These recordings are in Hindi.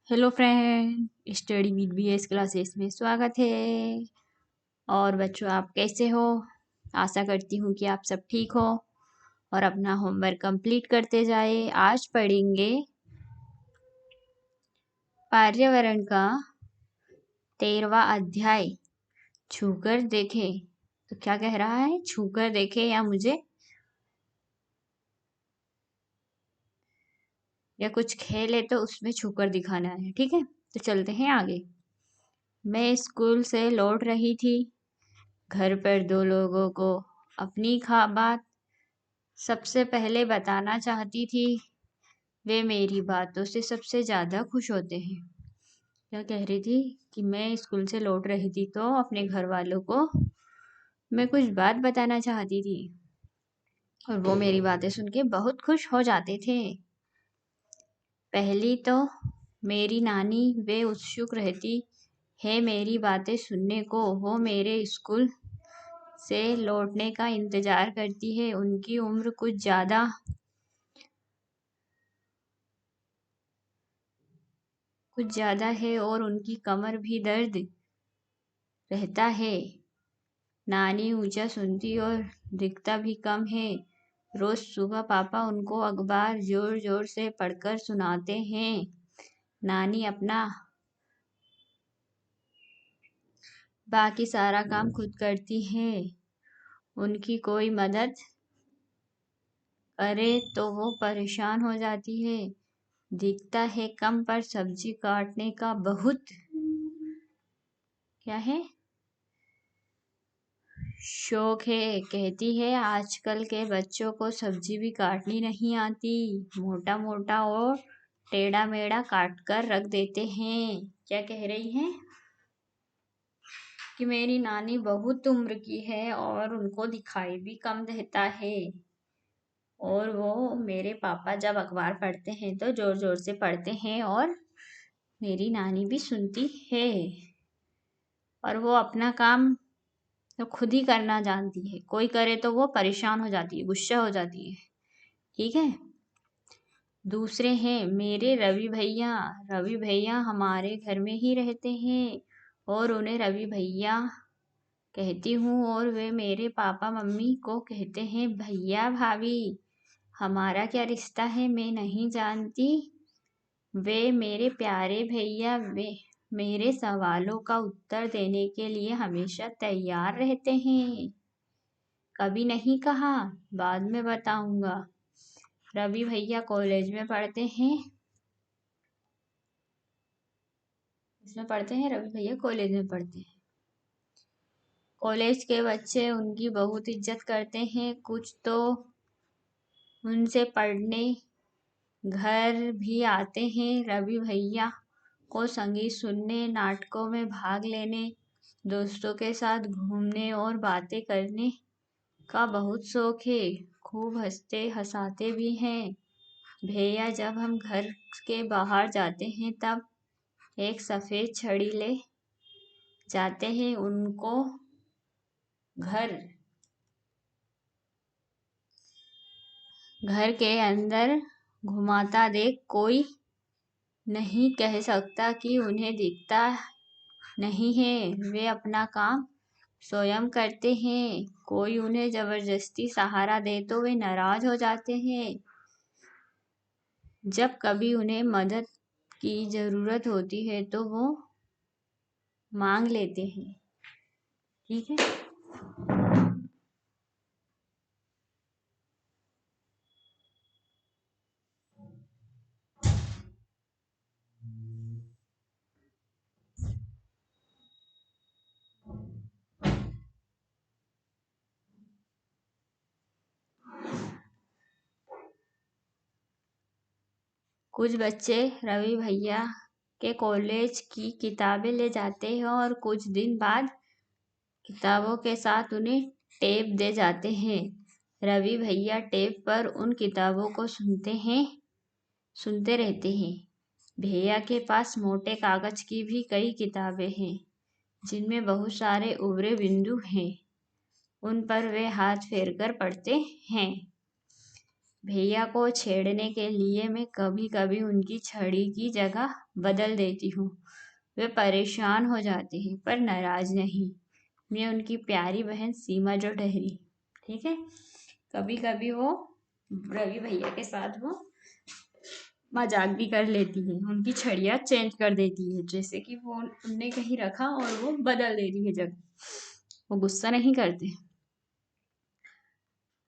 Hello friend, study with BS classes में स्वागत है। और बच्चों, आप कैसे हो? आशा करती हूँ कि आप सब ठीक हो और अपना होमवर्क कंप्लीट करते जाए। आज पढ़ेंगे पर्यावरण का 13वां अध्याय, छूकर देखे। तो क्या कह रहा है? छूकर देखे या कुछ खेल है तो उसमें छूकर दिखाना है। ठीक है, तो चलते हैं आगे। मैं स्कूल से लौट रही थी। घर पर दो लोगों को अपनी बात सबसे पहले बताना चाहती थी। वे मेरी बातों से सबसे ज़्यादा खुश होते हैं। क्या कह रही थी कि मैं स्कूल से लौट रही थी तो अपने घर वालों को मैं कुछ बात बताना चाहती थी और वो मेरी बातें सुन के बहुत खुश हो जाते थे। पहली तो मेरी नानी, वे उत्सुक रहती है मेरी बातें सुनने को। वो मेरे स्कूल से लौटने का इंतज़ार करती है। उनकी उम्र कुछ ज़्यादा है और उनकी कमर भी दर्द रहता है। नानी ऊंचा सुनती और दिखता भी कम है। रोज सुबह पापा उनको अखबार जोर जोर से पढ़कर सुनाते हैं। नानी अपना बाकी सारा काम खुद करती है। उनकी कोई मदद करे तो वो परेशान हो जाती है। दिखता है कम पर सब्जी काटने का बहुत क्या है शौक है। कहती है आजकल के बच्चों को सब्जी भी काटनी नहीं आती, मोटा मोटा और टेढ़ा मेढ़ा काट कर रख देते हैं। क्या कह रही है कि मेरी नानी बहुत उम्र की है और उनको दिखाई भी कम देता है। और वो मेरे पापा जब अखबार पढ़ते हैं तो जोर जोर से पढ़ते हैं और मेरी नानी भी सुनती है। और वो अपना काम तो खुद ही करना जानती है। कोई करे तो वो परेशान हो जाती है, गुस्सा हो जाती है। ठीक है। दूसरे हैं मेरे रवि भैया। रवि भैया हमारे घर में ही रहते हैं और उन्हें रवि भैया कहती हूँ और वे मेरे पापा मम्मी को कहते हैं भैया भाभी। हमारा क्या रिश्ता है मैं नहीं जानती। वे मेरे प्यारे भैया, वे मेरे सवालों का उत्तर देने के लिए हमेशा तैयार रहते हैं। कभी नहीं कहा, बाद में बताऊंगा। रवि भैया कॉलेज में पढ़ते हैं। इसमें पढ़ते हैं रवि भैया कॉलेज में पढ़ते हैं। कॉलेज के बच्चे उनकी बहुत इज्जत करते हैं। कुछ तो उनसे पढ़ने घर भी आते हैं। रवि भैया को संगीत सुनने, नाटकों में भाग लेने, दोस्तों के साथ घूमने और बातें करने का बहुत शौक है। खूब हंसते हंसाते भी हैं। भैया जब हम घर के बाहर जाते हैं तब एक सफेद छड़ी ले जाते हैं। उनको घर घर के अंदर घुमाता देख कोई नहीं कह सकता कि उन्हें दिखता नहीं है। वे अपना काम स्वयं करते हैं। कोई उन्हें जबरदस्ती सहारा दे तो वे नाराज हो जाते हैं। जब कभी उन्हें मदद की जरूरत होती है तो वो मांग लेते हैं। ठीक है। कुछ बच्चे रवि भैया के कॉलेज की किताबें ले जाते हैं और कुछ दिन बाद किताबों के साथ उन्हें टेप दे जाते हैं। रवि भैया टेप पर उन किताबों को सुनते रहते हैं। भैया के पास मोटे कागज की भी कई किताबें हैं जिनमें बहुत सारे उभरे बिंदु हैं। उन पर वे हाथ फेरकर पढ़ते हैं। भैया को छेड़ने के लिए मैं कभी कभी उनकी छड़ी की जगह बदल देती हूँ। वे परेशान हो जाते हैं पर नाराज नहीं। मैं उनकी प्यारी बहन सीमा जो ठहरी। ठीक है। कभी कभी वो रवि भैया के साथ वो मजाक भी कर लेती है, उनकी छड़ियाँ चेंज कर देती है, जैसे कि वो उनने कहीं रखा और वो बदल देती है जगह। वो गुस्सा नहीं करते।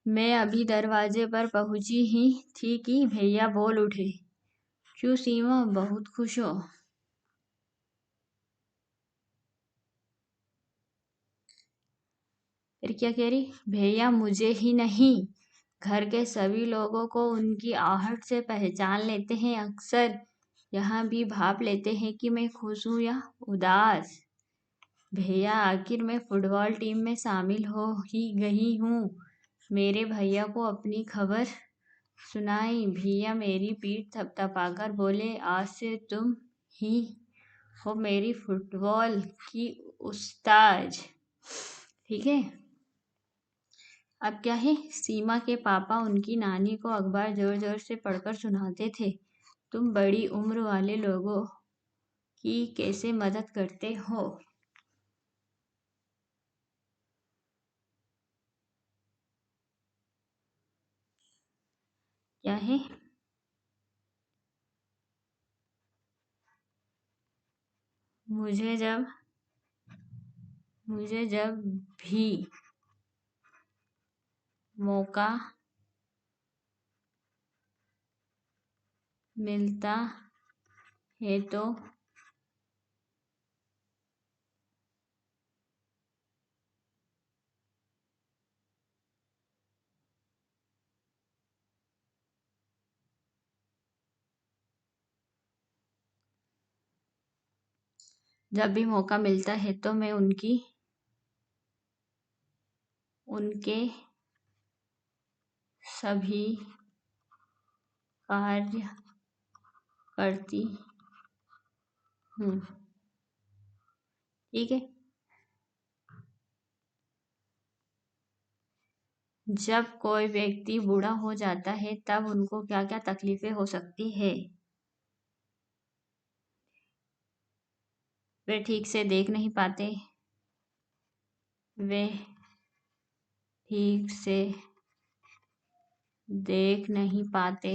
मैं अभी दरवाजे पर पहुंची ही थी कि भैया बोल उठे, क्यों सीमा, बहुत खुश हो? फिर क्या कह रही? भैया मुझे ही नहीं, घर के सभी लोगों को उनकी आहट से पहचान लेते हैं। अक्सर यहाँ भी भाप लेते हैं कि मैं खुश हूँ या उदास। भैया आखिर मैं फुटबॉल टीम में शामिल हो ही गई हूँ। मेरे भैया को अपनी खबर सुनाई। भैया मेरी पीठ थपथपाकर बोले, आज से तुम ही हो मेरी फुटबॉल की उस्ताद। ठीक है। अब क्या है, सीमा के पापा उनकी नानी को अखबार जोर जोर से पढ़कर सुनाते थे। तुम बड़ी उम्र वाले लोगों की कैसे मदद करते हो? क्या है, मुझे जब मुझे जब भी मौका मिलता है तो जब भी मौका मिलता है तो मैं उनके सभी कार्य करती हूँ। ठीक है। जब कोई व्यक्ति बूढ़ा हो जाता है तब उनको क्या क्या तकलीफें हो सकती है? वे ठीक से देख नहीं पाते। वे ठीक से देख नहीं पाते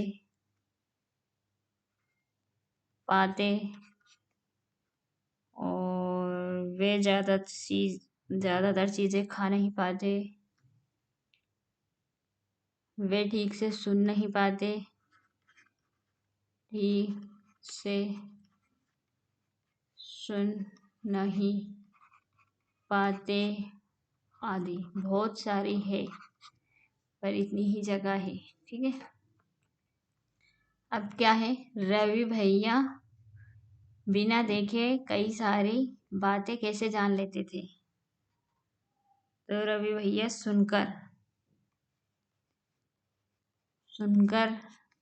और वे ज़्यादातर चीज़ें खा नहीं पाते। वे ठीक से सुन नहीं पाते। ठीक से सुन नहीं पाते आदि बहुत सारी है, पर इतनी ही जगह है। ठीक है। अब क्या है, रवि भैया बिना देखे कई सारी बातें कैसे जान लेते थे? तो रवि भैया सुनकर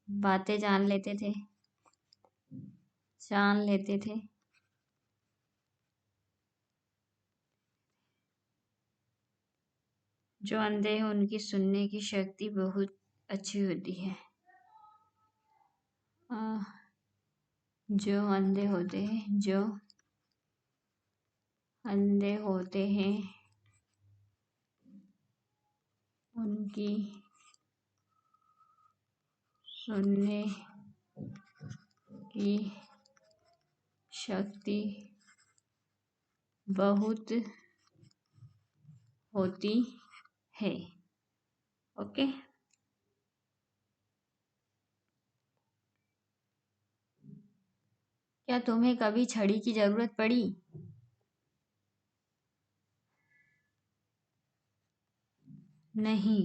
बातें जान लेते थे। जो अंधे हैं उनकी सुनने की शक्ति बहुत अच्छी होती है। आ, जो अंधे होते हैं उनकी सुनने की शक्ति बहुत होती है। ओके। क्या तुम्हें कभी छड़ी की जरूरत पड़ी? नहीं,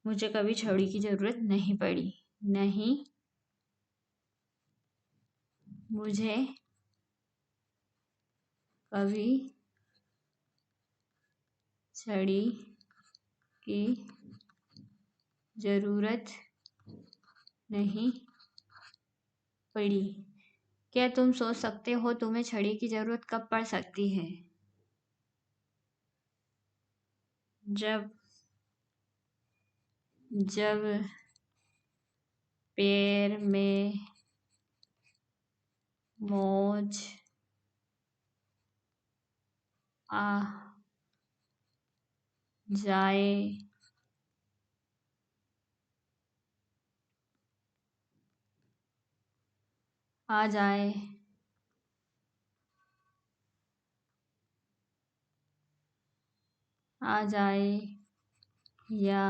मुझे कभी छड़ी की जरूरत नहीं पड़ी। नहीं, मुझे कभी छड़ी की जरूरत नहीं पड़ी। क्या तुम सोच सकते हो तुम्हें छड़ी की जरूरत कब पड़ सकती है? जब जब पैर में मोच आ जाए आ जाए आ जाए या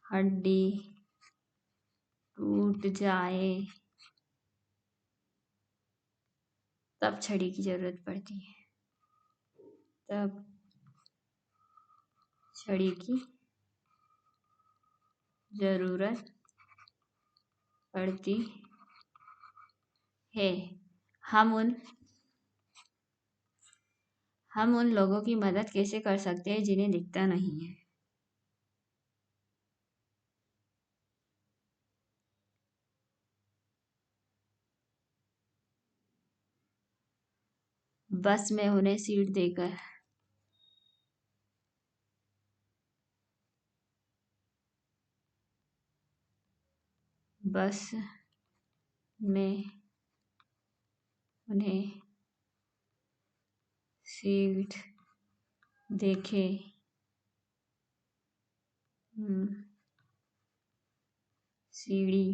हड्डी टूट जाए तब छड़ी की जरूरत पड़ती है। तब छड़ी की जरूरत पड़ती है। हम उन हम उन लोगों की मदद कैसे कर सकते हैं जिन्हें दिखता नहीं है। बस में उन्हें सीट देकर। बस में उन्हें सीट देके सीढ़ी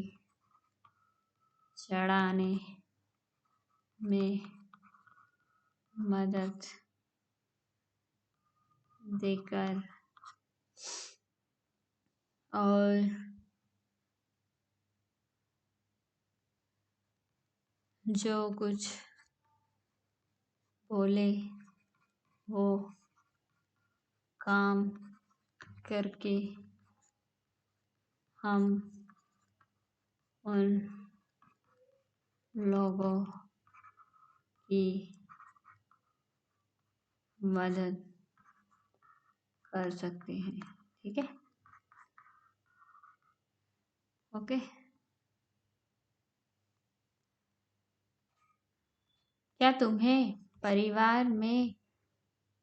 चढ़ाने में मदद देकर और जो कुछ बोले वो काम करके हम उन लोगों की मदद कर सकते हैं। ठीक है, ओके। क्या तुम्हें परिवार में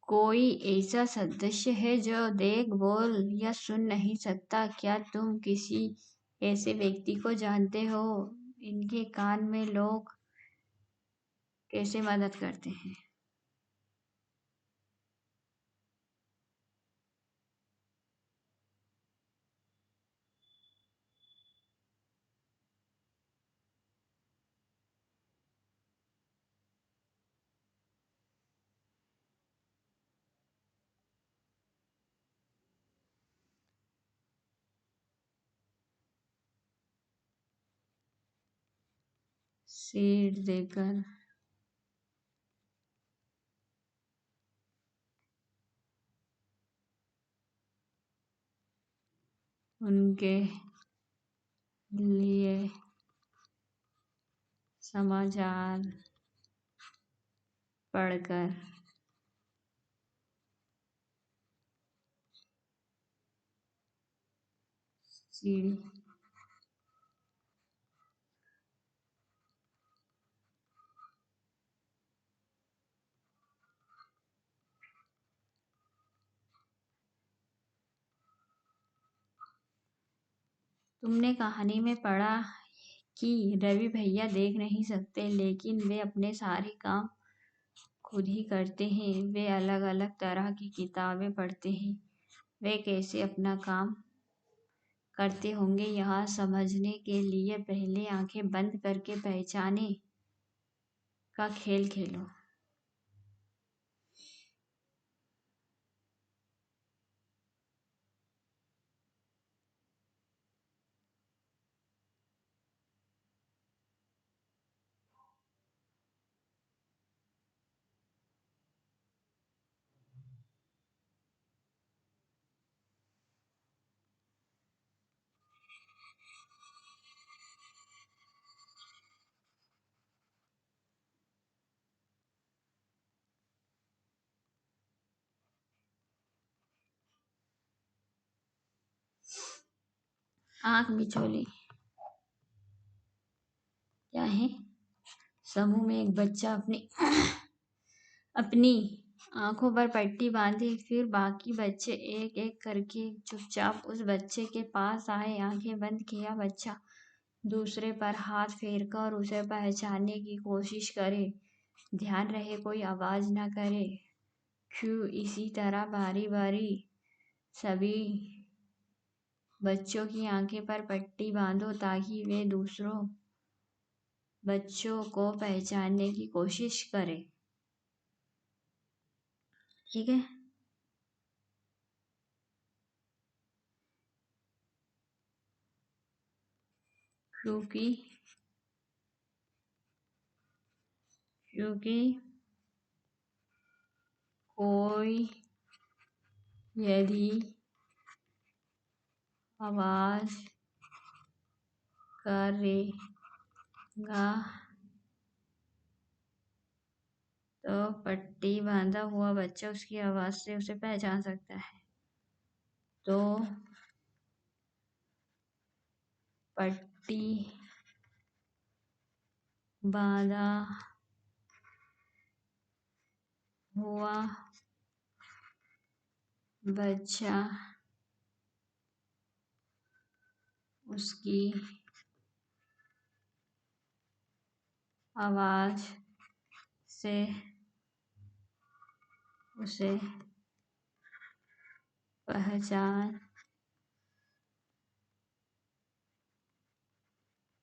कोई ऐसा सदस्य है जो देख बोल या सुन नहीं सकता? क्या तुम किसी ऐसे व्यक्ति को जानते हो? इनके कान में लोग कैसे मदद करते हैं? सीट देकर, उनके लिए समाचार पढ़कर, सीढ़ी तुमने कहानी में पढ़ा कि रवि भैया देख नहीं सकते लेकिन वे अपने सारे काम खुद ही करते हैं। वे अलग अलग तरह की किताबें पढ़ते हैं। वे कैसे अपना काम करते होंगे, यह समझने के लिए पहले आंखें बंद करके पहचाने का खेल खेलो। आंख मिचोली क्या है? समूह में एक बच्चा अपनी आंखों पर पट्टी बांधी, फिर बाकी बच्चे एक एक करके चुपचाप उस बच्चे के पास आए। आंखें बंद किया बच्चा दूसरे पर हाथ फेरकर उसे पहचानने की कोशिश करे। ध्यान रहे कोई आवाज न करे। क्यों इसी तरह बारी बारी सभी बच्चों की आंखें पर पट्टी बांधो ताकि वे दूसरों बच्चों को पहचानने की कोशिश करें। ठीक है। क्योंकि क्योंकि कोई यदि आवाज करेगा तो पट्टी बांधा हुआ बच्चा उसकी आवाज से उसे पहचान सकता है। तो पट्टी बांधा हुआ बच्चा उसकी आवाज से उसे पहचान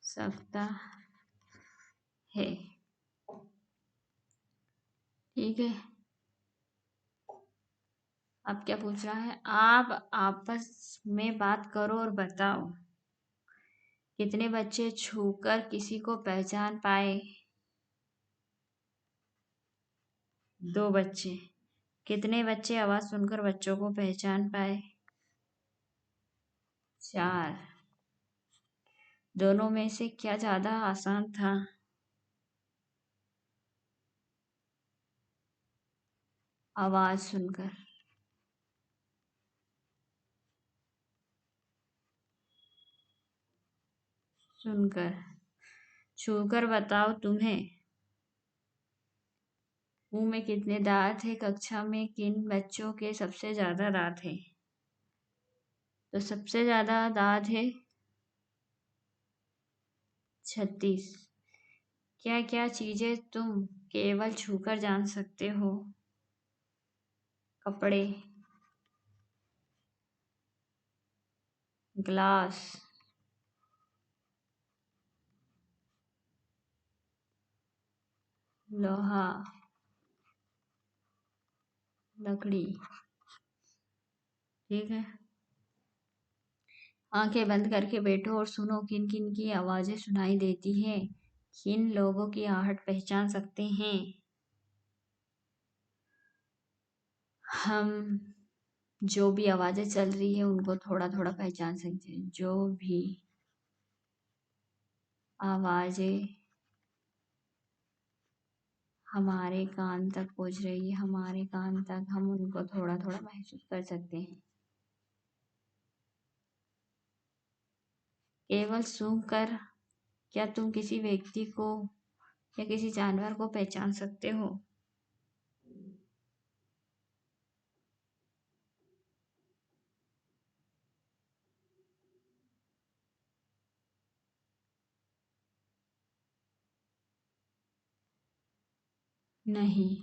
सकता है। ठीक है। अब क्या पूछ रहा है? आप आपस में बात करो और बताओ कितने बच्चे छूकर किसी को पहचान पाए? 2 बच्चे। कितने बच्चे आवाज सुनकर बच्चों को पहचान पाए? 4। दोनों में से क्या ज्यादा आसान था? आवाज सुनकर। सुनकर। छूकर बताओ तुम्हें मुंह में कितने दांत है? कक्षा में किन बच्चों के सबसे ज्यादा दांत है? तो सबसे ज्यादा दांत है 36। क्या क्या चीजें तुम केवल छूकर जान सकते हो? कपड़े, ग्लास, लोहा, लकड़ी। ठीक है। आंखें बंद करके बैठो और सुनो किन किन की आवाजें सुनाई देती है। किन लोगों की आहट पहचान सकते हैं? हम जो भी आवाजें चल रही है उनको थोड़ा थोड़ा पहचान सकते हैं। जो भी आवाजें हमारे कान तक पहुंच रही है, हमारे कान तक, हम उनको थोड़ा थोड़ा महसूस कर सकते हैं। केवल सूंघ कर क्या तुम किसी व्यक्ति को या किसी जानवर को पहचान सकते हो? नहीं।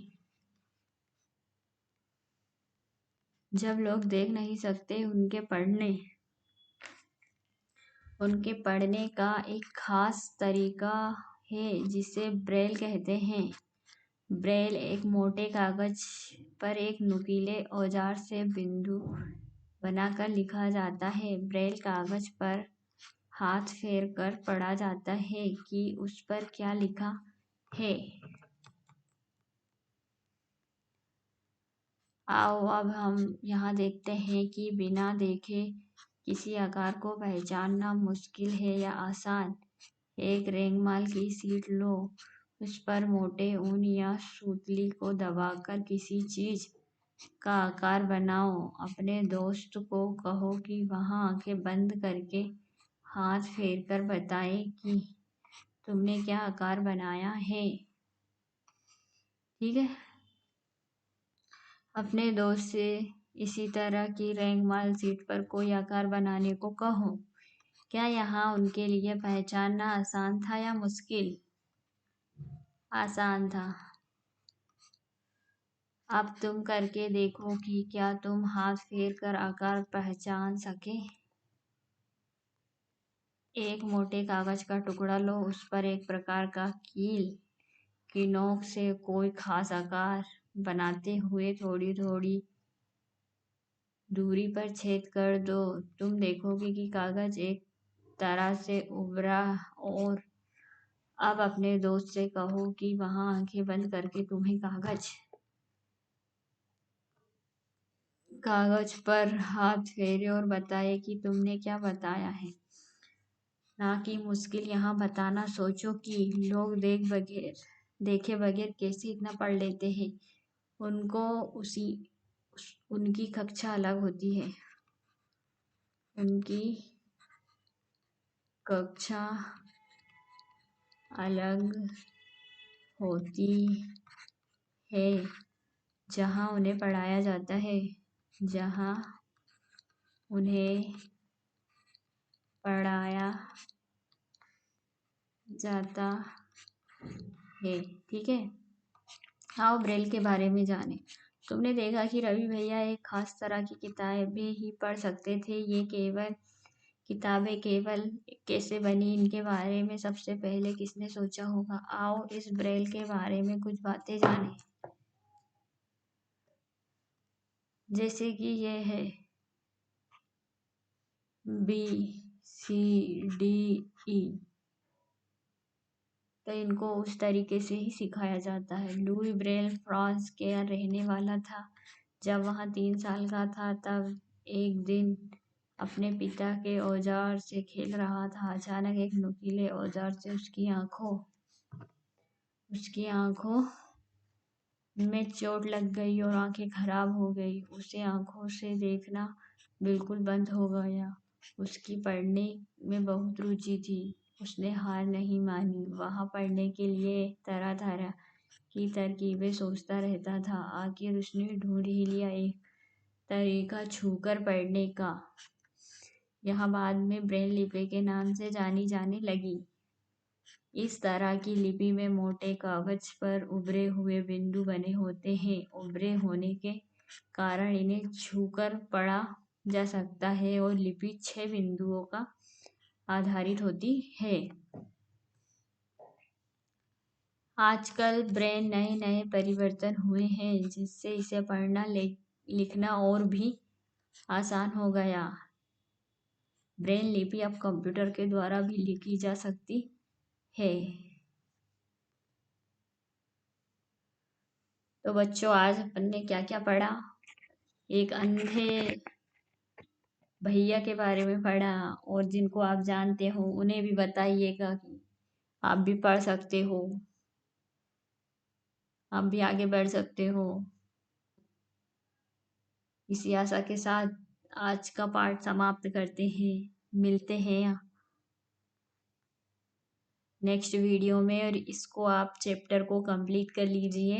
जब लोग देख नहीं सकते उनके पढ़ने का एक खास तरीका है जिसे ब्रेल कहते हैं। ब्रेल एक मोटे कागज पर एक नुकीले औजार से बिंदु बनाकर लिखा जाता है। ब्रेल कागज पर हाथ फेर कर पढ़ा जाता है कि उस पर क्या लिखा है। आओ अब हम यहाँ देखते हैं कि बिना देखे किसी आकार को पहचानना मुश्किल है या आसान। एक रेंगमाल की शीट लो, उस पर मोटे ऊन या सूतली को दबाकर किसी चीज का आकार बनाओ। अपने दोस्त को कहो कि वह आंखें बंद करके हाथ फेरकर बताए कि तुमने क्या आकार बनाया है। ठीक है। अपने दोस्त से इसी तरह की रैंक शीट पर कोई आकार बनाने को कहो। क्या यहाँ उनके लिए पहचानना आसान था या मुश्किल? आसान था। अब तुम करके देखो कि क्या तुम हाथ फेर कर आकार पहचान सके। एक मोटे कागज का टुकड़ा लो, उस पर एक प्रकार का कील की नोक से कोई खास आकार बनाते हुए थोड़ी थोड़ी दूरी पर छेद कर दो। तुम देखोगे कि कागज एक तरह से उभरा। और अब अपने दोस्त से कहो कि वहां आंखें बंद करके तुम्हें कागज पर हाथ फेरे और बताए कि तुमने क्या बताया है। ना कि मुश्किल यहाँ बताना। सोचो कि लोग देखे बगैर कैसे इतना पढ़ लेते हैं। उनको उनकी कक्षा अलग होती है। उनकी कक्षा अलग होती है जहाँ उन्हें पढ़ाया जाता है। जहाँ उन्हें पढ़ाया जाता है। ठीक है। आओ ब्रेल के बारे में जाने। तुमने देखा कि रवि भैया एक खास तरह की किताबें ही पढ़ सकते थे। ये किताबें केवल कैसे बनी, इनके बारे में सबसे पहले किसने सोचा होगा। आओ इस ब्रेल के बारे में कुछ बातें जाने। जैसे कि ये है BCDE, तो इनको उस तरीके से ही सिखाया जाता है। लुई ब्रेल फ्रांस के रहने वाला था। जब वह 3 साल का था तब एक दिन अपने पिता के औजार से खेल रहा था। अचानक एक नुकीले औजार से उसकी आंखों में चोट लग गई और आंखें खराब हो गई। उसे आंखों से देखना बिल्कुल बंद हो गया। उसकी पढ़ने में बहुत रुचि थी। उसने हार नहीं मानी। वह पढ़ने के लिए तरह तरह की तरकीबें सोचता रहता था। आखिर उसने ढूंढ ही लिया एक तरीका छूकर पढ़ने का। यह बाद में ब्रेल लिपि के नाम से जानी जाने लगी। इस तरह की लिपि में मोटे कागज पर उभरे हुए बिंदु बने होते हैं। उभरे होने के कारण इन्हें छूकर पढ़ा जा सकता है और लिपि 6 बिंदुओं का आधारित होती है। आजकल ब्रेल नए परिवर्तन हुए हैं जिससे इसे पढ़ना लिखना और भी आसान हो गया। ब्रेल लिपि अब कंप्यूटर के द्वारा भी लिखी जा सकती है। तो बच्चों, आज अपन ने क्या क्या पढ़ा। एक अंधे भैया के बारे में पढ़ा, और जिनको आप जानते हो उन्हें भी बताइएगा कि आप भी पढ़ सकते हो, आप भी आगे बढ़ सकते हो। इसी आशा के साथ आज का पाठ समाप्त करते हैं। मिलते हैं नेक्स्ट वीडियो में, और इसको आप चैप्टर को कंप्लीट कर लीजिए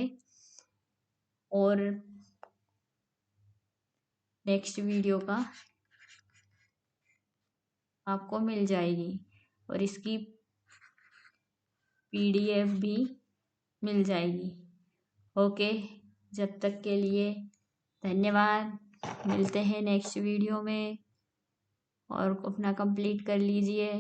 और नेक्स्ट वीडियो का आपको मिल जाएगी और इसकी PDF भी मिल जाएगी। ओके, जब तक के लिए धन्यवाद। मिलते हैं नेक्स्ट वीडियो में, और अपना कंप्लीट कर लीजिए।